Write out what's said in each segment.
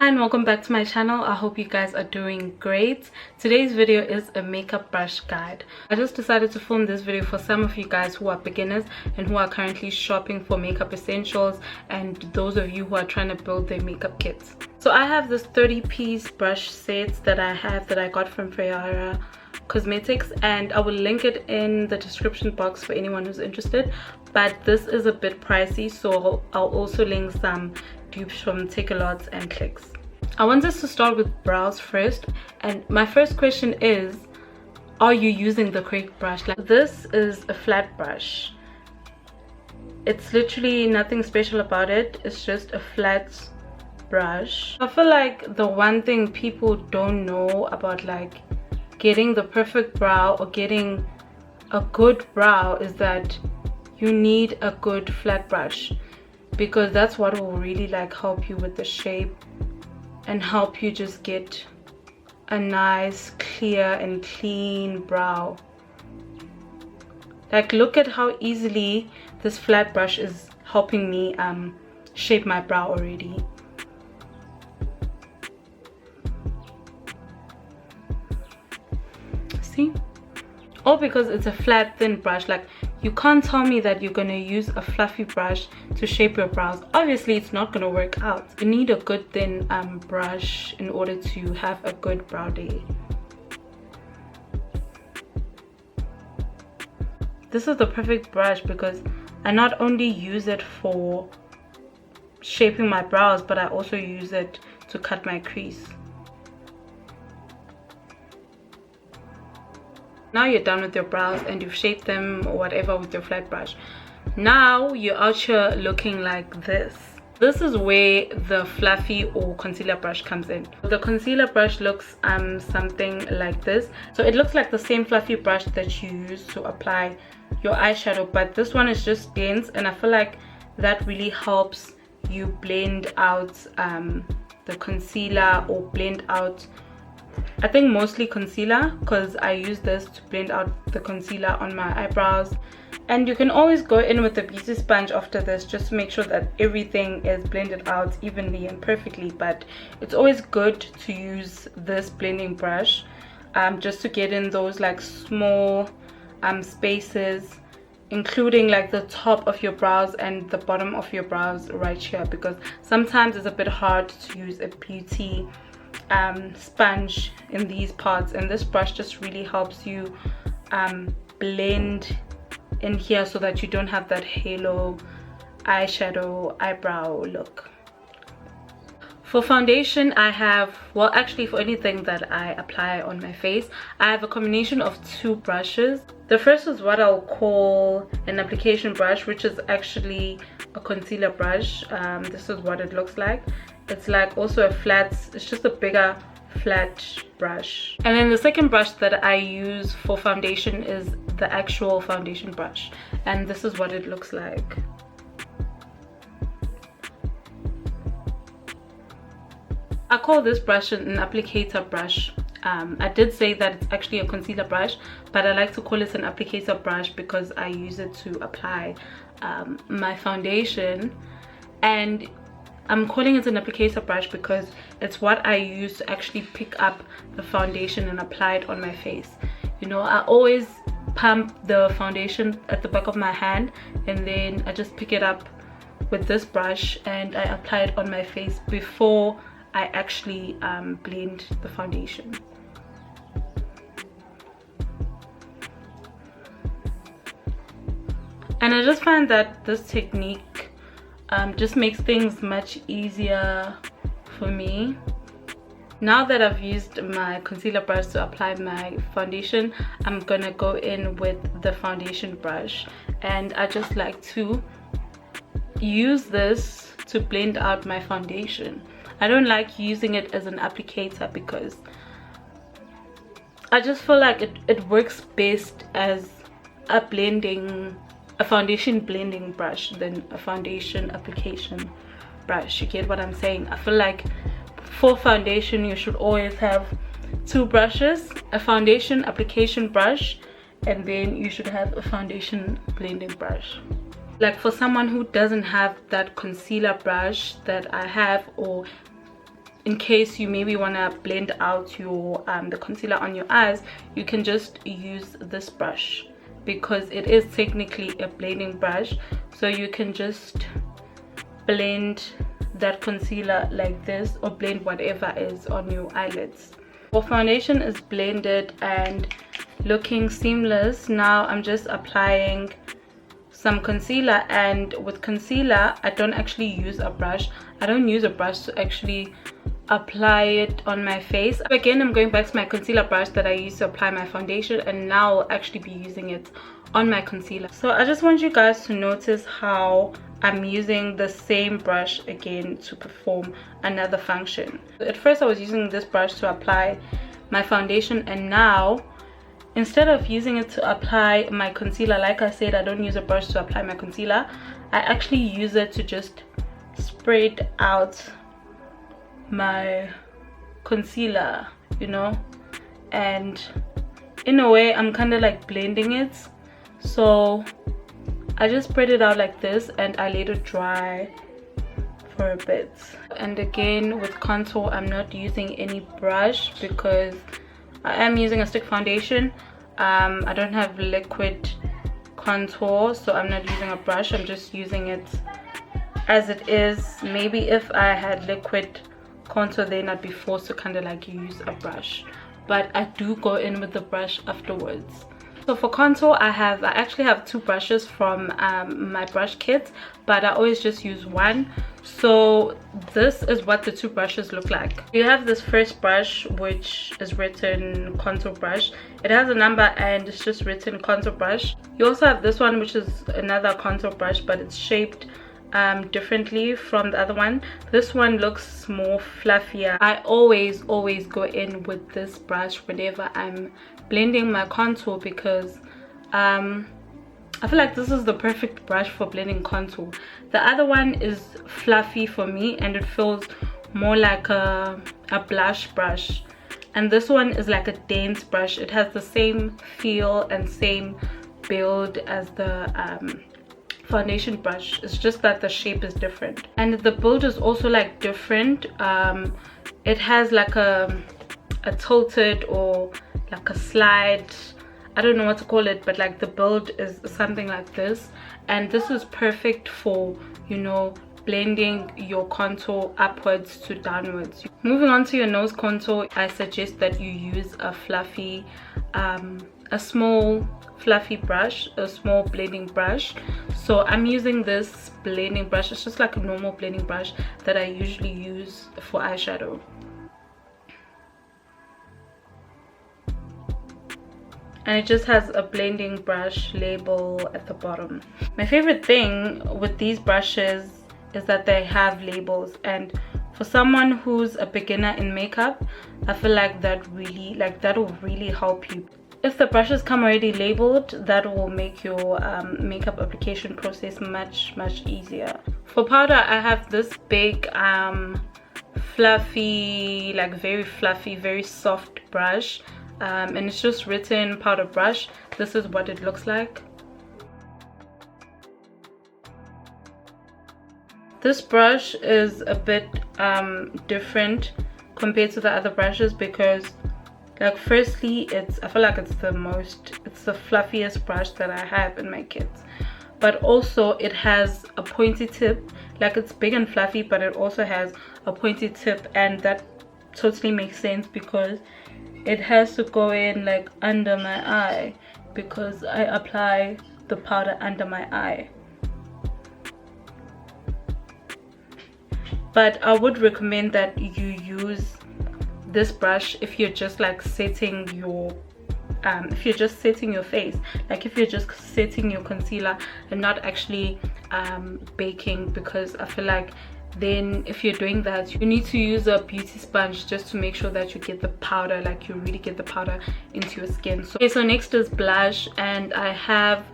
And welcome back to my channel. I hope you guys are doing great. Today's video is a makeup brush guide. I just decided to film this video for some of you guys who are beginners and who are currently shopping for makeup essentials, and those of you who are trying to build their makeup kits. So I have this 30-piece brush set that I got from Freyara Cosmetics, and I will link it in the description box for anyone who's interested. But this is a bit pricey, so I'll also link some dupes from Takelot and clicks. I want us to start with brows first, and my first question is, are you using the correct brush? Like, this is a flat brush. It's literally nothing special about it. It's just a flat brush. I feel like the one thing people don't know about like getting the perfect brow or getting a good brow is that you need a good flat brush, because that's what will really like help you with the shape and help you just get a nice, clear and clean brow. Like, look at how easily this flat brush is helping me shape my brow already. See? All because it's a flat, thin brush. Like, you can't tell me that you're gonna use a fluffy brush to shape your brows. Obviously it's not gonna work out. You need a good thin brush in order to have a good brow day. This is the perfect brush because I not only use it for shaping my brows, but I also use it to cut my crease. Now you're done with your brows and you've shaped them or whatever with your flat brush. Now you're out here looking like this. This is where the fluffy or concealer brush comes in. The concealer brush looks something like this. So it looks like the same fluffy brush that you use to apply your eyeshadow, but this one is just dense, and I feel like that really helps you blend out the concealer, or blend out, I think mostly concealer, because I use this to blend out the concealer on my eyebrows. And you can always go in with a beauty sponge after this just to make sure that everything is blended out evenly and perfectly. But it's always good to use this blending brush just to get in those like small spaces, including like the top of your brows and the bottom of your brows right here, because sometimes it's a bit hard to use a beauty sponge in these parts, and this brush just really helps you blend in here so that you don't have that halo eyeshadow eyebrow look. For foundation, I have, well, actually for anything that I apply on my face, I have a combination of two brushes. The first is what I'll call an application brush, which is actually a concealer brush. This is what it looks like. It's like also a flat, it's just a bigger flat brush. And then the second brush that I use for foundation is the actual foundation brush, and this is what it looks like. I call this brush an applicator brush. I did say that it's actually a concealer brush, but I like to call it an applicator brush because I use it to apply my foundation. And I'm calling it an applicator brush because it's what I use to actually pick up the foundation and apply it on my face. You know, I always pump the foundation at the back of my hand, and then I just pick it up with this brush and I apply it on my face before I actually blend the foundation. And I just find that this technique just makes things much easier for me. Now that I've used my concealer brush to apply my foundation, I'm gonna go in with the foundation brush, and I just like to use this to blend out my foundation. I don't like using it as an applicator because I just feel like it works best as a foundation blending brush than a foundation application brush. You get what I'm saying? I feel like for foundation you should always have two brushes, a foundation application brush and then you should have a foundation blending brush. Like for someone who doesn't have that concealer brush that I have, or in case you maybe want to blend out your the concealer on your eyes, you can just use this brush because it is technically a blending brush. So you can just blend that concealer like this, or blend whatever is on your eyelids. Our foundation is blended and looking seamless. Now I'm just applying some concealer, and with concealer I don't actually use a brush. I don't use a brush to actually apply it on my face. Again, I'm going back to my concealer brush that I used to apply my foundation, and now I'll actually be using it on my concealer. So I just want you guys to notice how I'm using the same brush again to perform another function. At first I was using this brush to apply my foundation, and now instead of using it to apply my concealer, like I said, I don't use a brush to apply my concealer. I actually use it to just spread out my concealer, you know, and in a way I'm kind of like blending it. So I just spread it out like this, and I let it dry for a bit. And again, with contour I'm not using any brush because I am using a stick foundation. I don't have liquid contour, so I'm not using a brush. I'm just using it as it is. Maybe if I had liquid contour, then I'd be forced to kind of like use a brush, but I do go in with the brush afterwards. So for contour I actually have two brushes from my brush kit, but I always just use one. So this is what the two brushes look like. You have this first brush which is written contour brush. It has a number and it's just written contour brush. You also have this one which is another contour brush, but it's shaped differently from the other one. This one looks more fluffier. I always go in with this brush whenever I'm blending my contour because I feel like this is the perfect brush for blending contour. The other one is fluffy for me and it feels more like a blush brush, and this one is like a dense brush. It has the same feel and same build as the foundation brush. It's just that the shape is different, and the build is also like different. It has like a tilted or like a slide, I don't know what to call it, but like the build is something like this, and this is perfect for, you know, blending your contour upwards to downwards. Moving on to your nose contour, I suggest that you use a fluffy a small fluffy brush, a small blending brush. So I'm using this blending brush. It's just like a normal blending brush that I usually use for eyeshadow. And it just has a blending brush label at the bottom. My favorite thing with these brushes is that they have labels, and for someone who's a beginner in makeup, I feel like that will really help you. If the brushes come already labeled, that will make your makeup application process much easier. For powder, I have this big fluffy, like very fluffy, very soft brush, and it's just written powder brush. This is what it looks like. This brush is a bit different compared to the other brushes because, like, firstly, I feel like it's the fluffiest brush that I have in my kit, but also it has a pointy tip. Like, it's big and fluffy, but it also has a pointy tip, and that totally makes sense because it has to go in like under my eye because I apply the powder under my eye. But I would recommend that you use this brush if you're just like setting your face, like if you're just setting your concealer and not actually baking, because I feel like then if you're doing that, you need to use a beauty sponge just to make sure that you get the powder, like you really get the powder into your skin. So next is blush, and I have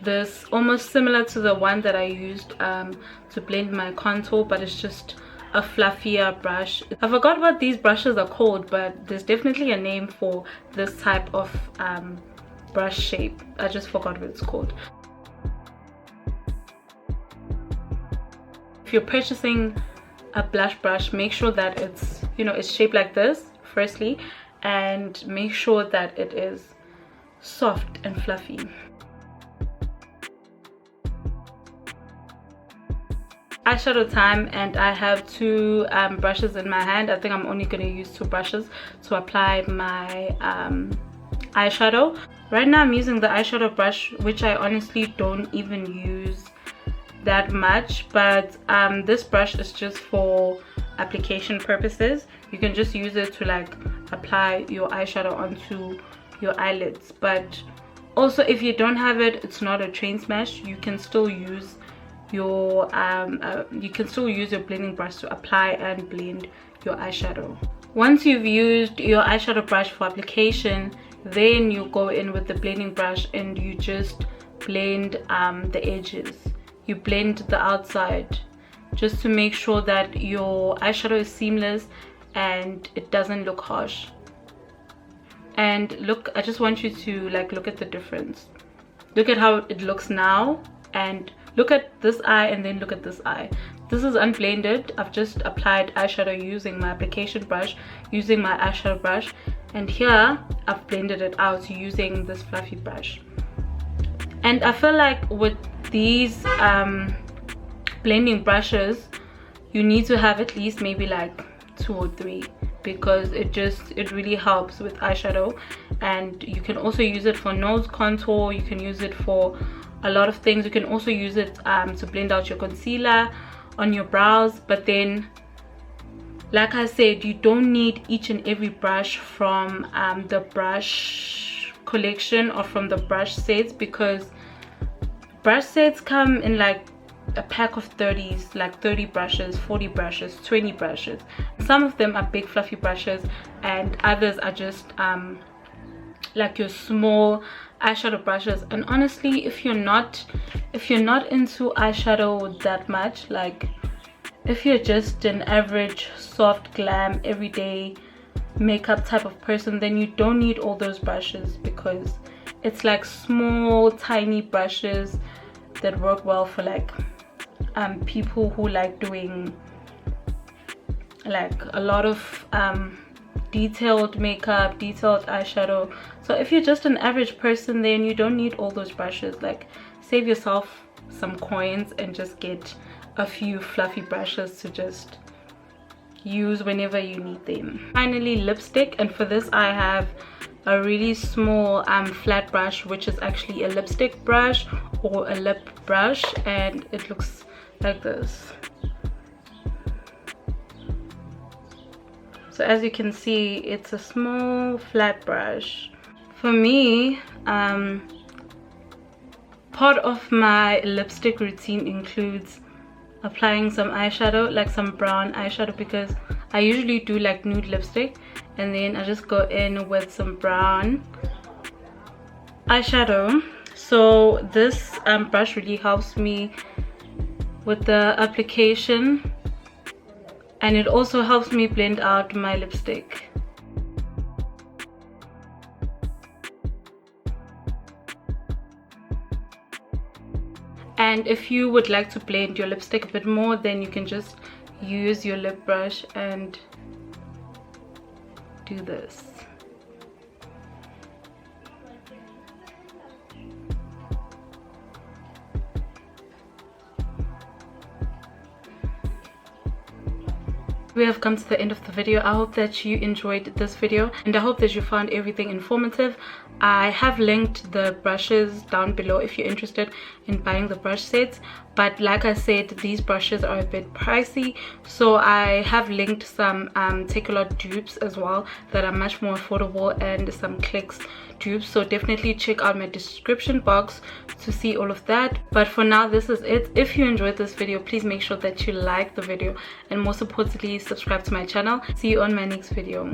this almost similar to the one that I used to blend my contour, but it's just a fluffier brush. I forgot what these brushes are called, but there's definitely a name for this type of brush shape. I just forgot what it's called. If you're purchasing a blush brush, make sure that it's, you know, it's shaped like this firstly, and make sure that it is soft and fluffy. Eyeshadow time, and I have two brushes in my hand. I think I'm only going to use two brushes to apply my eyeshadow. Right now I'm using the eyeshadow brush, which I honestly don't even use that much, but this brush is just for application purposes. You can just use it to like apply your eyeshadow onto your eyelids, but also if you don't have it, it's not a train smash. You can still use your blending brush to apply and blend your eyeshadow. Once you've used your eyeshadow brush for application, then you go in with the blending brush and you just blend the edges. You blend the outside just to make sure that your eyeshadow is seamless and it doesn't look harsh. And look, I just want you to like look at the difference. Look at how it looks now, and look at this eye and then look at this eye. This is unblended. I've just applied eyeshadow using my application brush, using my eyeshadow brush, and here I've blended it out using this fluffy brush. And I feel like with these blending brushes, you need to have at least maybe like 2 or 3, because it really helps with eyeshadow. And you can also use it for nose contour, you can use it for a lot of things. You can also use it to blend out your concealer on your brows. But then, like I said, you don't need each and every brush from the brush collection or from the brush sets, because brush sets come in like a pack of 30s, like 30 brushes, 40 brushes, 20 brushes. Some of them are big fluffy brushes, and others are just like your small eyeshadow brushes. And honestly, if you're not into eyeshadow that much, like if you're just an average soft glam everyday makeup type of person, then you don't need all those brushes, because it's like small tiny brushes that work well for like people who like doing like a lot of detailed makeup, detailed eyeshadow. So if you're just an average person, then you don't need all those brushes. Like, save yourself some coins and just get a few fluffy brushes to just use whenever you need them. Finally, lipstick, and for this I have a really small flat brush, which is actually a lipstick brush or a lip brush, and it looks like this. So as you can see, it's a small flat brush. For me, part of my lipstick routine includes applying some eyeshadow, like some brown eyeshadow, because I usually do like nude lipstick, and then I just go in with some brown eyeshadow. So this brush really helps me with the application, and it also helps me blend out my lipstick. And if you would like to blend your lipstick a bit more, then you can just use your lip brush and do this. We have come to the end of the video. I hope that you enjoyed this video, and I hope that you found everything informative. I have linked the brushes down below if you're interested in buying the brush sets, but like I said, these brushes are a bit pricey, so I have linked some Takelot dupes as well that are much more affordable, and some clicks dupes. So definitely check out my description box to see all of that. But for now, this is it. If you enjoyed this video, please make sure that you like the video, and most importantly, subscribe to my channel. See you on my next video.